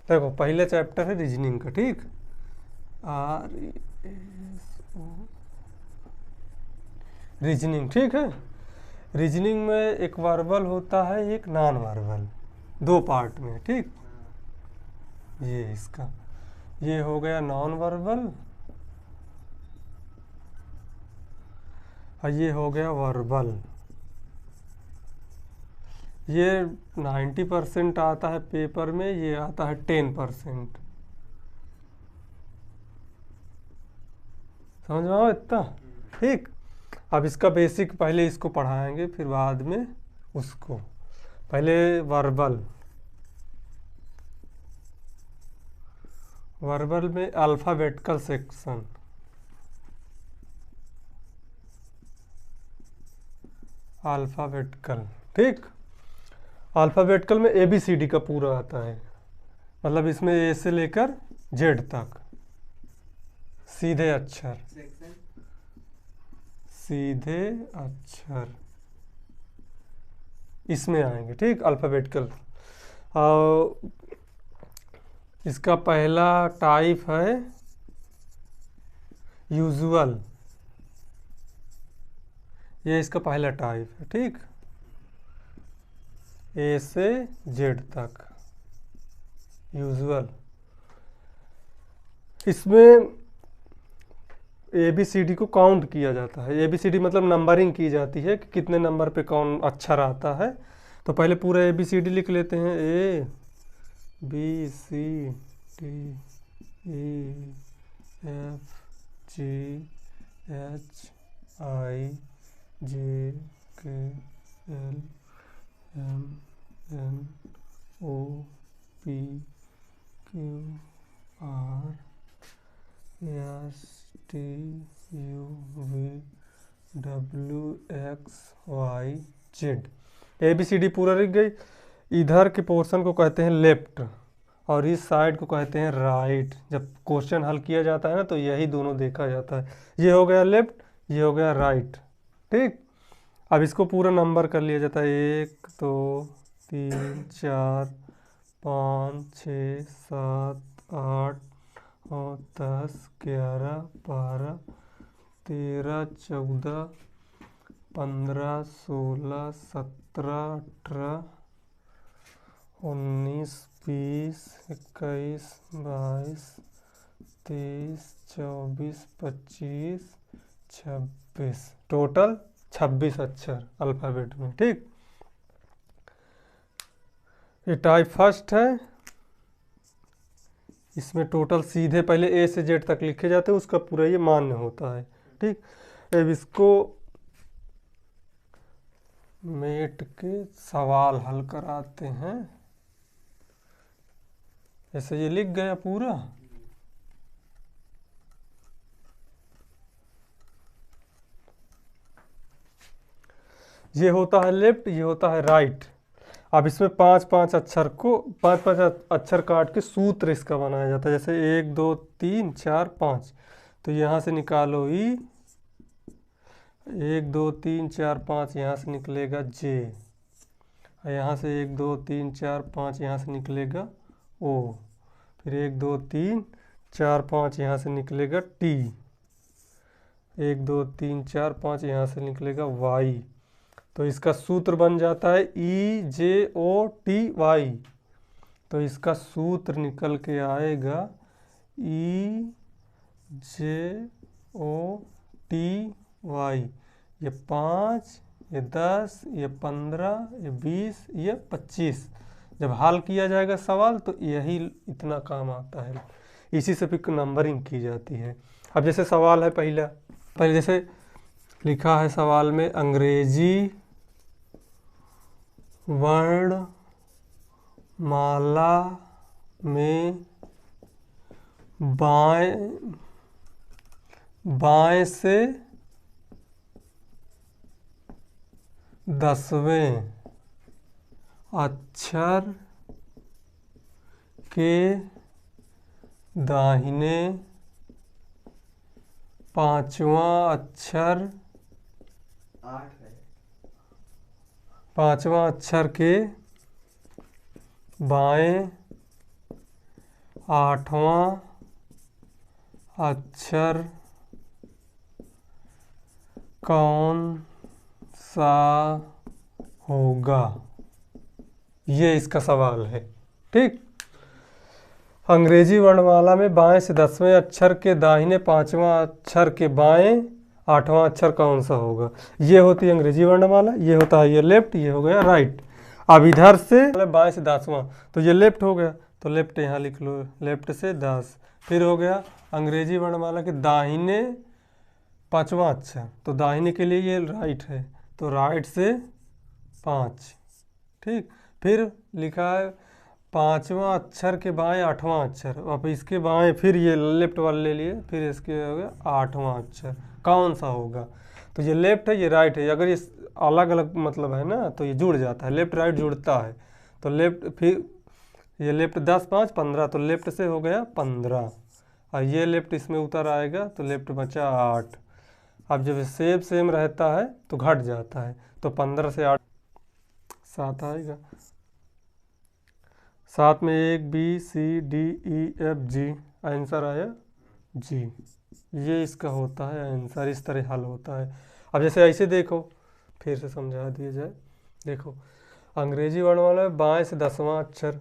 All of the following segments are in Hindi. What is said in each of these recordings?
देखो पहले चैप्टर है रीजनिंग का, ठीक। आर रीजनिंग, ठीक है। रीजनिंग में एक वर्बल होता है, एक नॉन वर्बल, दो पार्ट में, ठीक। ये इसका, ये हो गया नॉन वर्बल और ये हो गया वर्बल। ये 90% आता है पेपर में, ये आता है 10%। समझ में आओ इतना, ठीक। अब इसका बेसिक पहले इसको पढ़ाएंगे, फिर बाद में उसको। पहले वर्बल, वर्बल में अल्फ़ाबेटिकल सेक्शन, अल्फ़ाबेटिकल, ठीक। अल्फ़ाबेटिकल में ABCD का पूरा आता है, मतलब इसमें A से लेकर Z तक सीधे अक्षर, सीधे अक्षर इसमें आएंगे, ठीक। अल्फ़ाबेटिकल। और इसका पहला टाइप है यूजुअल, ये इसका पहला टाइप है, ठीक। A से Z तक यूजुअल। इसमें ABCD को काउंट किया जाता है। ABCD मतलब नंबरिंग की जाती है कि कितने नंबर पे कौन अक्षर आता है। तो पहले पूरा ABCD लिख लेते हैं, ABCD ABCD पूरा लिख गई। इधर के पोर्शन को कहते हैं लेफ्ट और इस साइड को कहते हैं राइट। जब क्वेश्चन हल किया जाता है ना तो यही दोनों देखा जाता है, ये हो गया लेफ्ट, ये हो गया राइट, ठीक। अब इसको पूरा नंबर कर लिया जाता है, 1 2 3 4 5 6 7 8 और 10 11 12 13 14 15 16 17 18 19 20 21 22 23 24 25 26, टोटल 26 अक्षर अल्फ़ाबेट में, ठीक। ये टाइप फर्स्ट है। इसमें टोटल सीधे पहले A से Z तक लिखे जाते हैं, उसका पूरा ये मान्य होता है, ठीक। अब इसको मेट के सवाल हल कराते हैं। ऐसे ये लिख गया पूरा। ये होता है लेफ्ट, ये होता है राइट। अब इसमें 5-5 अक्षर को 5-5 अक्षर काट के सूत्र इसका बनाया जाता है। जैसे 1 2 3 4 5, तो यहाँ से निकालो E, 1 2 3 4 5 यहाँ से निकलेगा J, और यहाँ से 1 2 3 4 5 यहाँ से निकलेगा O, फिर 1 2 3 4 5 यहाँ से निकलेगा T, 1 2 3 4 5 यहाँ से निकलेगा Y। तो इसका सूत्र बन जाता है EJOTY। तो इसका सूत्र निकल के आएगा EJOTY। ये 5, ये 10, ये 15, ये 20, ये 25। जब हल किया जाएगा सवाल तो यही इतना काम आता है, इसी से फिर नंबरिंग की जाती है। अब जैसे सवाल है पहला, पहले जैसे लिखा है सवाल में, अंग्रेजी वर्णमाला में बाएं से 10वें अक्षर के दाहिने 5वां अक्षर, 5वां अक्षर के बाएं 8वां अक्षर कौन सा होगा, ये इसका सवाल है। ठीक, अंग्रेजी वर्णमाला में बाएं से 10वें अक्षर के दाहिने 5वां अक्षर के बाएं 8वां अक्षर कौन सा होगा, ये होती है अंग्रेजी वर्णमाला। ये होता है ये लेफ्ट, ये हो गया राइट। अब इधर से बाएं से 10वां, तो ये लेफ्ट हो गया, तो लेफ्ट यहाँ लिख लो, लेफ्ट से 10। फिर हो गया अंग्रेजी वर्णमाला के दाहिने 5वां अक्षर, तो दाहिने के लिए ये राइट है, तो राइट से 5। ठीक, फिर लिखा है 5वां अक्षर के बाएं 8वां अक्षर, अब इसके बाएं फिर ये लेफ्ट वाले ले लिए, फिर इसके हो गया 8वां अक्षर कौन सा होगा, तो ये लेफ्ट है ये राइट है। अगर ये अलग अलग मतलब है ना तो ये जुड़ जाता है, लेफ्ट राइट जुड़ता है, तो लेफ्ट फिर ये लेफ्ट 10 5 15, तो लेफ्ट से हो गया 15, और ये लेफ्ट इसमें उतर आएगा तो लेफ्ट बचा 8। अब जब सेम रहता है तो घट जाता है, तो 15 से 8 7 आएगा। 7 में 1 B C D E F G, answer आया जी। ये इसका होता है आंसर, इस तरह हल होता है। अब जैसे ऐसे देखो, फिर से समझा दिया जाए। देखो अंग्रेजी वर्णमाला में बाएं से 10वां अक्षर,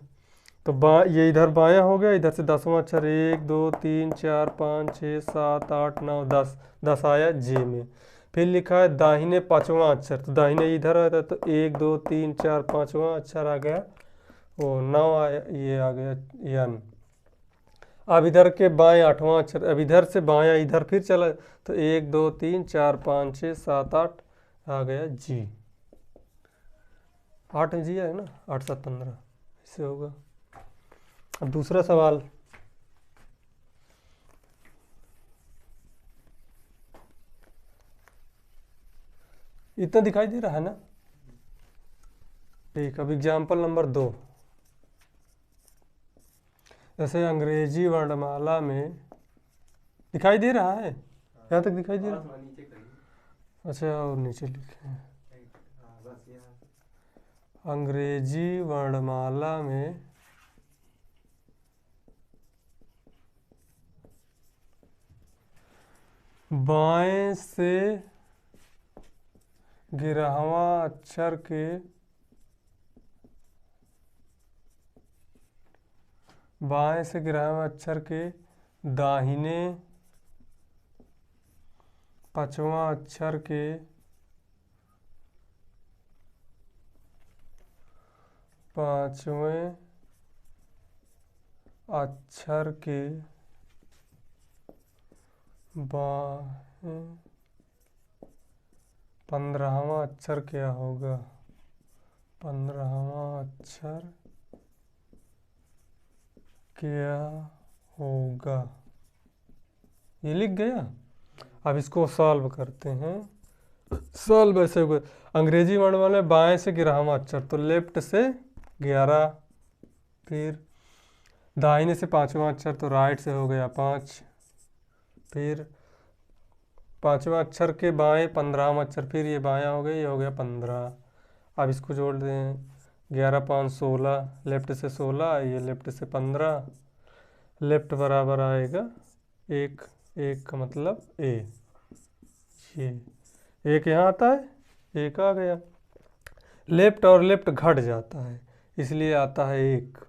तो ये इधर बायां हो गया, इधर से 10वां अक्षर 1 2 3 4 5 6 7 8 9 10, 10 आया जे में। फिर लिखा है दाहिने 5वां अक्षर, तो दाहिने इधर आता है, तो 1 2 3 4 5वां अक्षर आ गया, वो 9 आया, ये आ गया यन। अब इधर के बाएं 8वां अक्षर, अब इधर से बायां इधर फिर चला, तो 1 2 3 4 5 6 7 8 आ गया जी। 8 जी है ना, 8 7 15, इससे होगा। अब दूसरा सवाल, इतना दिखाई दे रहा है ना। ठीक, अब एग्जाम्पल नंबर 2, जैसे अंग्रेजी वर्णमाला में दिखाई दे रहा है, यहाँ तक दिखाई दे रहा है? अच्छा, और नीचे लिखे हैं। अंग्रेजी वर्णमाला में बाएं से 11वां अक्षर के बाएं से 11वां अक्षर के दाहिने 5वां अक्षर के पांचवें अक्षर के बाएं 15वां अक्षर क्या होगा, 15वां अक्षर क्या होगा, ये लिख गया। अब इसको सॉल्व करते हैं। सॉल्व ऐसे होगा, अंग्रेजी वर्णमाला में बाएं से 11वां अक्षर, तो लेफ्ट से 11, फिर दाहिने से 5वां अक्षर, तो राइट से हो गया 5, फिर 5वां अक्षर के बाएं 15वां अक्षर, फिर ये बायां हो गया, ये हो गया 15। अब इसको जोड़ दें, 11 5 16, लेफ्ट से 16, ये लेफ्ट से 15, लेफ्ट बराबर आएगा 1, 1 का मतलब ए, ये 1 यहाँ आता है, 1 आ गया। लेफ्ट और लेफ्ट घट जाता है, इसलिए आता है 1।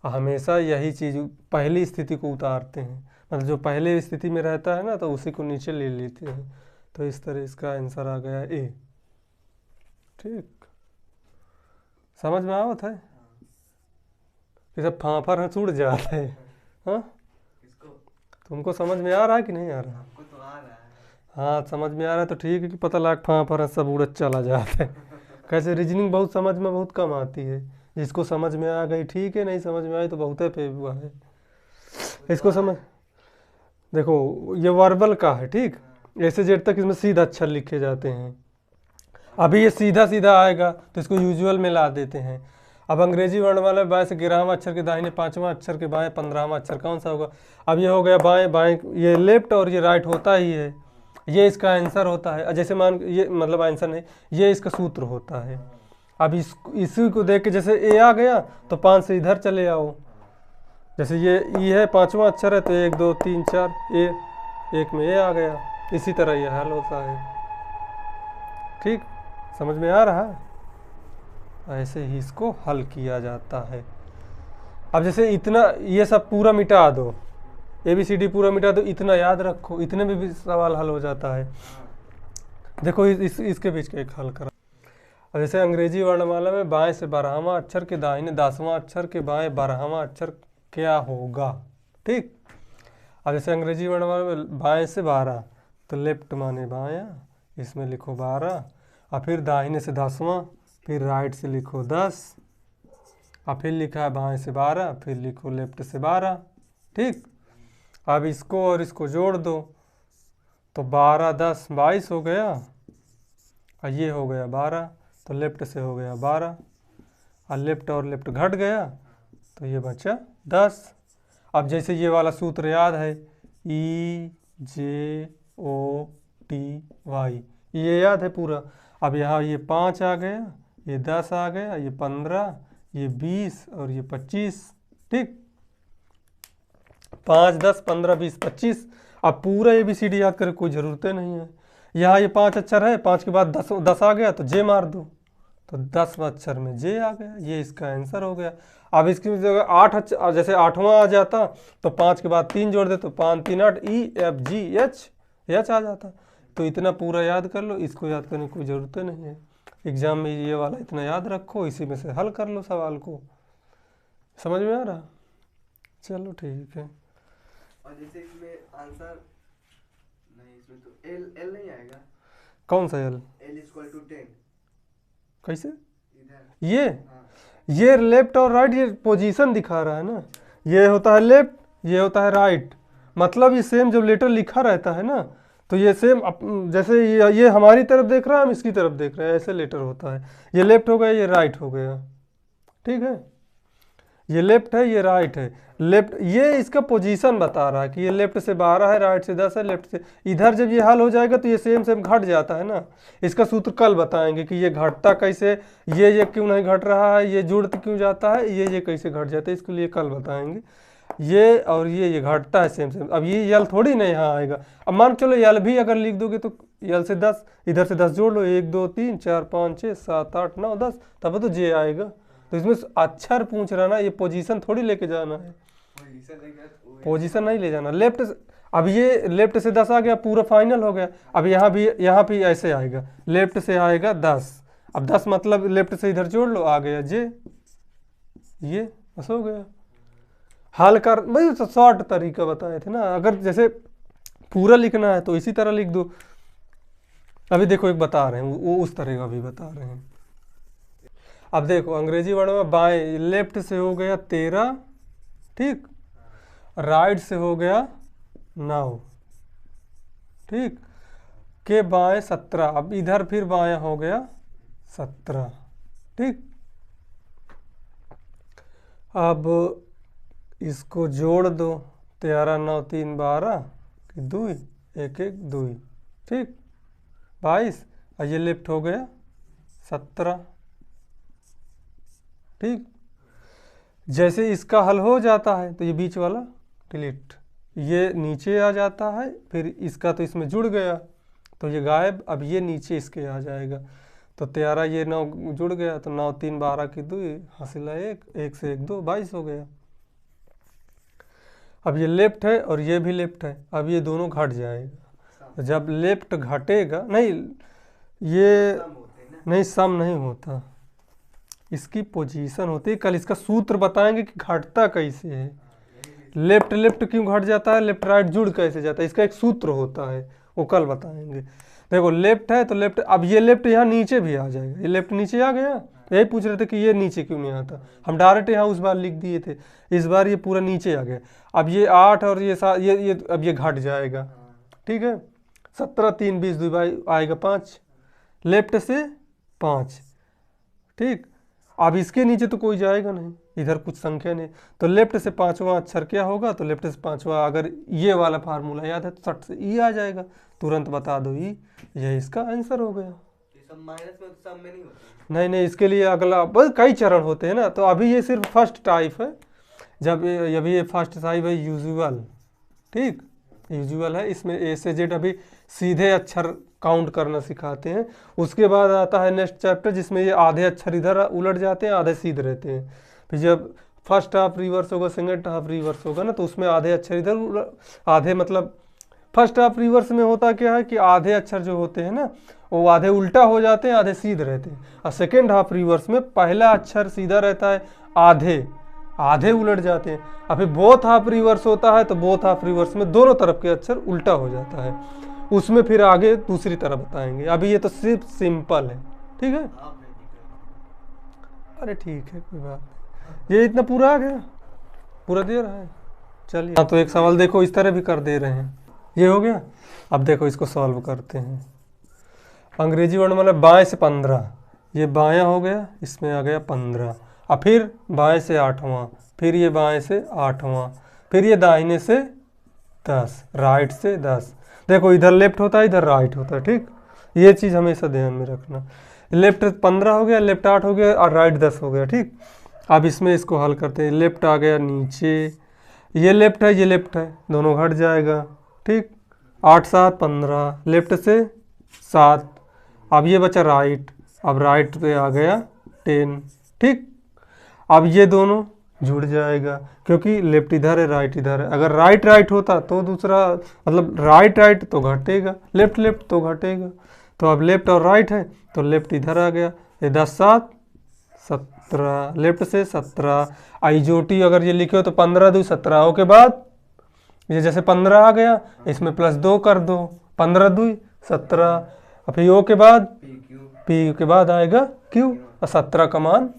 हमेशा यही चीज़ पहली स्थिति को उतारते हैं, मतलब जो पहले स्थिति में रहता है ना तो उसी को नीचे ले लेते हैं, तो इस तरह इसका आंसर आ गया ए। ठीक, समझ में आवत है? ये सब फांफर है, छूट जाते हैं। हाँ, तुमको समझ में आ रहा है कि नहीं आ रहा? हमको तो आ रहा है। हाँ, समझ में आ रहा है तो ठीक है, कि पता लग फांफर है सब उड़द चला जाता है। कैसे रीजनिंग बहुत समझ में बहुत कम आती है, जिसको समझ में आ गई ठीक है, नहीं समझ में आई तो बहुत पे हुआ है। इसको समझ, देखो ये वर्बल का है, ठीक, ऐसे जेड तक इसमें सीधा अक्षर लिखे जाते हैं। अभी ये सीधा सीधा आएगा तो इसको यूजुअल में ला देते हैं। अब अंग्रेजी वर्णमाला में बाएं से 11वां अक्षर के दाहिने 5वां अक्षर के बाएं 15वां अक्षर कौन सा होगा। अब ये हो गया बाएं बाएं, ये लेफ्ट और ये राइट होता ही है, ये इसका आंसर होता है। जैसे मान ये मतलब आंसर नहीं, ये इसका सूत्र होता है। अब इसी को देख के जैसे ए आ गया तो 5 से इधर चले आओ, जैसे ये ई है, पांचवा अक्षर है, तो 1 2 3 4 ए, एक में ए आ गया। इसी तरह ये हल होता है। ठीक, समझ में आ रहा है? ऐसे ही इसको हल किया जाता है। अब जैसे इतना, ये सब पूरा मिटा दो, ABCD पूरा मिटा दो, इतना याद रखो, इतने में भी सवाल हल हो जाता है। देखो इसके बीच का एक हल करा। अब जैसे अंग्रेजी वर्णमाला में बाएं से 12वां अक्षर के दाहिने 10वां अक्षर के बाएं 12वां अक्षर क्या होगा? ठीक, अब जैसे अंग्रेजी वर्णमाला में बाएं से 12, तो लेफ्ट माने बायां, इसमें लिखो 12, और फिर दाहिने से 10वां, फिर राइट से लिखो 10, और फिर लिखा है बाएं से 12, फिर लिखो लेफ्ट से 12। ठीक, अब इसको और इसको जोड़ दो, तो 12 10 22 हो गया, और ये हो गया 12, तो लेफ्ट से हो गया 12, और लेफ्ट और लेफ्ट घट गया, तो ये बचा 10। अब जैसे ये वाला सूत्र याद है, EJOTY, ये याद है पूरा। अब यहाँ ये 5 आ गया, ये 10 आ गया, ये 15, ये 20 और ये 25। ठीक, 5 10 15 20 25। अब पूरा ABCD याद करे, कोई ज़रूरत नहीं है। यहाँ ये 5 अक्षर है, 5 के बाद 10 आ गया, तो जे मार दो, तो 10 अक्षर में जे आ गया, ये इसका आंसर हो गया। अब इसकी जगह 8 अक्षर, जैसे 8वां आ जाता, तो 5 के बाद 3 जोड़ दे, तो 5 3 8, EFGH आ जाता। तो इतना पूरा याद कर लो, इसको याद करने की कोई ज़रूरत नहीं है। एग्जाम में ये वाला इतना याद रखो, इसी में से हल कर लो सवाल को। समझ में आ रहा? चलो ठीक है। और जैसे इसमें आंसर नहीं, इसमें तो एल नहीं आएगा। कौन सा एल? L = 10 कैसे? इधर ये लेफ्ट और राइट, ये पोजीशन दिखा रहा है ना। ये होता है लेफ्ट, ये होता है राइट। मतलब ये सेम जब लेटर लिखा रहता है ना, तो ये सेम जैसे ये हमारी तरफ देख रहा है, हम इसकी तरफ देख रहे हैं, ऐसे लेटर होता है। ये लेफ्ट हो गया, ये राइट हो गया। ठीक है, ये लेफ्ट है, ये राइट है। लेफ्ट, ये इसका पोजीशन बता रहा है कि ये लेफ्ट से 12 है, राइट से 10 है, लेफ्ट से। इधर जब ये हल हो जाएगा तो ये सेम घट जाता है ना। इसका सूत्र कल बताएंगे कि ये घटता कैसे, ये क्यों नहीं घट रहा है, ये जुड़ क्यों जाता है, ये कैसे घट जाता है, इसके लिए कल बताएंगे। ये और ये घटता है सेम। अब ये यल थोड़ी ना यहाँ आएगा। अब मान चलो यल भी अगर लिख दोगे तो यल से 10, इधर से 10 जोड़ लो, 1 2 3 4 5 6 7 8 9 10, तब तो जे आएगा। तो इसमें अक्षर पूछ रहा ना, ये पोजीशन थोड़ी लेके जाना है, पोजीशन नहीं ले जाना। लेफ्ट, अब ये लेफ्ट से 10 आ गया, पूरा फाइनल हो गया। अब यहाँ भी ऐसे आएगा, लेफ्ट से आएगा 10, अब 10 मतलब लेफ्ट से इधर जोड़ लो, आ गया जे, ये बस हो गया। हल कर भाई, तो शॉर्ट तरीका बताए थे ना। अगर जैसे पूरा लिखना है तो इसी तरह लिख दो। अभी देखो एक बता रहे हैं, वो उस तरह का भी बता रहे हैं। अब देखो अंग्रेजी वर्ड में बाएं, लेफ्ट से हो गया 13, ठीक, राइट से हो गया 9, ठीक, के बाएं 17। अब इधर फिर बाएं हो गया 17, ठीक। अब इसको जोड़ दो, 13 9 3 12 की 2 1 1 2, ठीक, 22। और ये लेफ्ट हो गया 17, ठीक। जैसे इसका हल हो जाता है तो ये बीच वाला डिलीट, ये नीचे आ जाता है, फिर इसका तो इसमें जुड़ गया तो ये गायब। अब ये नीचे इसके आ जाएगा, तो 13 ये 9 जुड़ गया, तो 9 3 12 की 2 हासिल है 1, 1 से 1 2, 22 हो गया। अब ये लेफ्ट है और ये भी लेफ्ट है, अब ये दोनों घट जाएगा। तो जब लेफ्ट घटेगा, नहीं ये नहीं सम नहीं होता, इसकी पोजीशन होती है। कल इसका सूत्र बताएंगे कि घटता कैसे है, लेफ्ट लेफ्ट क्यों घट जाता है, लेफ्ट राइट जुड़ कैसे जाता है, इसका एक सूत्र होता है, वो कल बताएंगे। देखो लेफ्ट है तो लेफ्ट, अब ये लेफ्ट यहाँ नीचे भी आ जाएगा, ये लेफ्ट नीचे आ गया। यही पूछ रहे थे कि ये नीचे क्यों नहीं आता, हम डायरेक्ट यहाँ उस बार लिख दिए थे, इस बार ये पूरा नीचे आ गया। अब ये 8 और ये 7, ये अब ये घट जाएगा, ठीक है। 17 3 20 2 आएगा 5, लेफ्ट से 5, ठीक। अब इसके नीचे तो कोई जाएगा नहीं, इधर कुछ संख्या नहीं, तो लेफ्ट से 5वां अक्षर क्या होगा, तो लेफ्ट से 5वां, अगर ये वाला फार्मूला याद है तो 60 से ई आ जाएगा, तुरंत बता दो ई, यही इसका आंसर हो गया। सब माइनस में, सब में नहीं होता। नहीं, इसके लिए अगला बस कई चरण होते हैं ना, तो अभी ये सिर्फ फर्स्ट टाइप है, जब ये अभी ये फर्स्ट साहिब है यूजुअल, ठीक, यूजुअल है, इसमें ए से जेड अभी सीधे अक्षर काउंट करना सिखाते हैं। उसके बाद आता है नेक्स्ट चैप्टर जिसमें ये आधे अक्षर इधर उलट जाते हैं, आधे सीधे रहते हैं। फिर जब फर्स्ट हाफ रिवर्स होगा, सेकंड हाफ रिवर्स होगा ना, तो उसमें आधे अक्षर इधर आधे, मतलब फर्स्ट हाफ रिवर्स में होता क्या है कि आधे अक्षर जो होते हैं ना वो आधे उल्टा हो जाते हैं, आधे सीधे रहते हैं। और सेकेंड हाफ रिवर्स में पहला अक्षर सीधा रहता है, आधे आधे उलट जाते हैं। और फिर बोथ हाफ रिवर्स होता है तो बोथ हाफ रिवर्स में दोनों तरफ के अक्षर उल्टा हो जाता है। उसमें फिर आगे दूसरी तरफ बताएंगे, अभी ये तो सिर्फ सिंपल है, ठीक है। अरे ठीक है, कोई बात नहीं, ये इतना पूरा आ गया, पूरा दे रहा है। चलिए, हाँ तो एक सवाल देखो इस तरह भी कर दे रहे हैं, ये हो गया। अब देखो इसको सॉल्व करते हैं। अंग्रेजी वर्णमाला बाएं से 15, ये बायां हो गया, इसमें आ गया 15, और फिर बाएं से 8वां, फिर ये बाएं से 8वां, फिर ये दाहिने से 10, राइट से 10। देखो इधर लेफ्ट होता है, इधर राइट होता है, ठीक, ये चीज़ हमेशा ध्यान में रखना। लेफ्ट 15 हो गया, लेफ्ट 8 हो गया और राइट 10 हो गया, ठीक। अब इसमें इसको हल करते हैं। लेफ्ट आ गया नीचे, ये लेफ्ट है, ये लेफ्ट है, दोनों घट जाएगा, ठीक। 8 7 15, लेफ्ट से 7। अब ये बचा राइट, अब राइट पे आ गया 10, ठीक। अब ये दोनों जुड़ जाएगा क्योंकि लेफ्ट इधर है, राइट इधर है। अगर राइट राइट होता तो दूसरा, मतलब राइट राइट तो घटेगा, लेफ्ट लेफ्ट तो घटेगा। तो अब लेफ्ट और राइट है तो लेफ्ट इधर आ गया, ये 10 7 17, लेफ्ट से 17। आईजोटी अगर ये लिखे हो तो 15 2 17 के बाद ये जैसे 15 आ गया, इसमें +2 कर दो, 15 2 17। और फिर ओ के बाद पी के बाद आएगा क्यू, और 17 का मान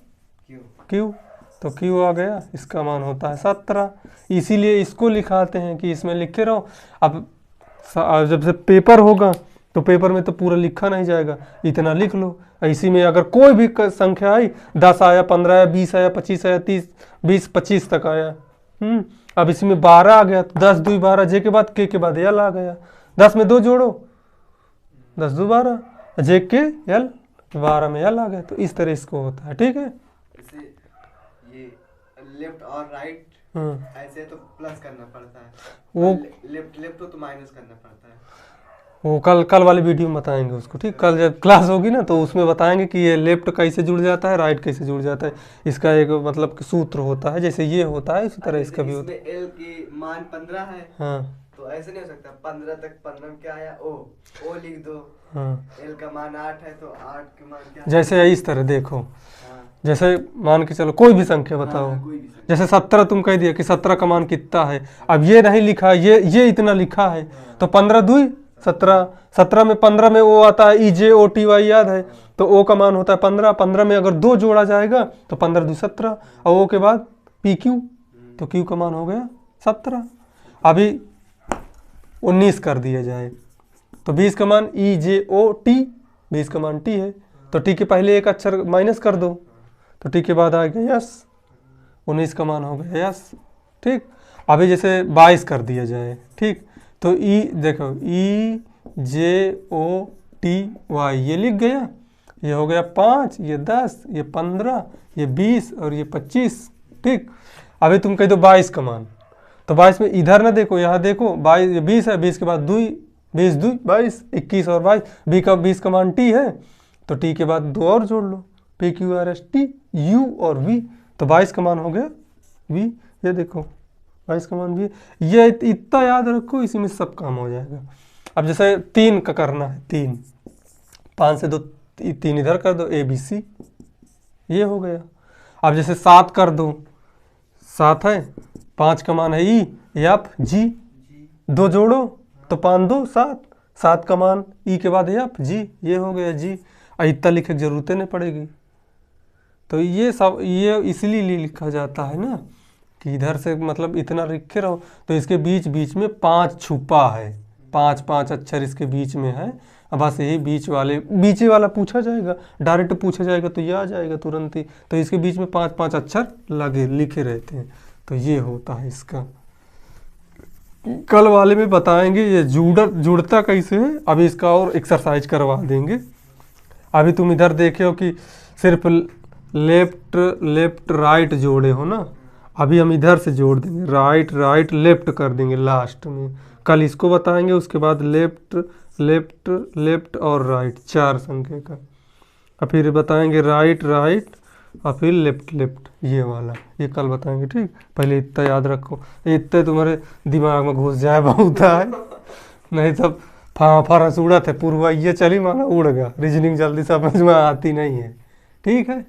क्यू, तो क्यू आ गया, इसका मान होता है 17। इसीलिए इसको लिखाते हैं कि इसमें लिखे रहो। अब जब से पेपर होगा तो पेपर में तो पूरा लिखा नहीं जाएगा, इतना लिख लो। इसी में अगर कोई भी संख्या आई, 10 आया, 15 आया, 20 आया, 25 आया, 30 20 25 तक आया, अब इसमें 12 आ गया, 10 2 12, जे के बाद के बाद यल आ गया, 10 में 2 जोड़ो, 10 2 12, जे के यल, 12 में यल आ गया। तो इस तरह इसको होता है, ठीक है। ये लेफ्ट और राइट ऐसे तो प्लस करना पड़ता है, वो लेफ्ट लेफ्ट हो तो माइनस करना पड़ता है। वो कल वाले वीडियो में बताएंगे उसको, ठीक। कल जब क्लास होगी ना तो उसमें बताएंगे कि ये लेफ्ट कैसे जुड़ जाता है, राइट कैसे जुड़ जाता है। इसका एक मतलब सूत्र होता है, जैसे ये होता है इसी तरह इसका भी होता है। एल की मान 15 है, हाँ, तो ऐसे नहीं हो सकता 15 तक, 15 में क्या आया, ओ लिख दो। हाँ, एल का मान 8 है तो 8 के मान क्या, जैसे इस तरह देखो, हाँ, जैसे मान के चलो कोई भी संख्या बताओ, हाँ, कोई भी संख्या। जैसे 17 तुम कह दिया कि 17 का मान कितना है। अब ये नहीं लिखा, ये इतना लिखा है, तो 15 2 17, 17 में 15 में ओ आता है EJOTY, याद है, तो ओ का मान होता है 15। 15 में अगर 2 जोड़ा जाएगा तो 15 2 17, और ओ के बाद PQ, तो Q का मान हो गया 17। अभी 19 कर दिया जाए तो 20 का मान EJOT, 20 का मान T है, तो T के पहले एक अक्षर माइनस कर दो, तो T के बाद आ गया यस, 19 का मान हो गया यस, ठीक। अभी जैसे 22 कर दिया जाए, ठीक, तो देखो EJOTY ये लिख गया, ये हो गया 5, ये 10, ये 15, ये 20 और ये 25, ठीक। अभी तुम कह दो 22 का मान, तो 22 में इधर ना देखो, यहाँ देखो, 22 ये 20 है, 20 के बाद 2 20 2 22, 21 और 22, 20 का मान T है, तो T के बाद 2 और जोड़ लो, PQRST U और V, तो 22 का मान हो गया V। ये देखो 22 का मान भी, ये इतना याद रखो, इसी में सब काम हो जाएगा। अब जैसे 3 का करना है, 3 5 से 2 3 इधर कर दो, ABC, ये हो गया। अब जैसे 7 कर दो, 7 है, 5 का मान है EFG, 2 जोड़ो तो 5 2 7, 7 का मान E के बाद EFG, ये हो गया G। इतना लिखे की जरूरत नहीं पड़ेगी। तो ये सब ये इसलिए लिखा जाता है ना कि इधर से मतलब इतना लिखे रहो, तो इसके बीच बीच में 5 छुपा है, 5 अक्षर इसके बीच में है। अब बस यही बीच वाला पूछा जाएगा, डायरेक्ट पूछा जाएगा तो ये आ जाएगा तुरंत ही। तो इसके बीच में 5 अक्षर लिखे रहते हैं, तो ये होता है इसका। कल वाले में बताएंगे ये जुड़ता कैसे है। अभी इसका और एक्सरसाइज करवा देंगे। अभी तुम इधर देखे हो कि सिर्फ लेफ्ट राइट जोड़े हो ना, अभी हम इधर से जोड़ देंगे, राइट राइट लेफ्ट कर देंगे लास्ट में। कल इसको बताएंगे, उसके बाद लेफ्ट लेफ्ट लेफ्ट और राइट, 4 संख्या का। और फिर बताएंगे राइट राइट और फिर लेफ्ट लेफ्ट, ये वाला ये कल बताएंगे, ठीक। पहले इतना याद रखो, इतने तुम्हारे दिमाग में घुस जाए बहुत है, नहीं तब फरस उड़त है पूर्वा, ये चली माना उड़ गया, रीजनिंग जल्दी समझ में आती नहीं है, ठीक है।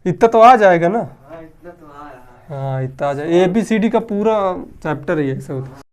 इतना तो आ जाएगा ना। हाँ इतना तो आ रहा है। हाँ इतना आ जाए, ABCD का पूरा चैप्टर ही है ऐसा होता है।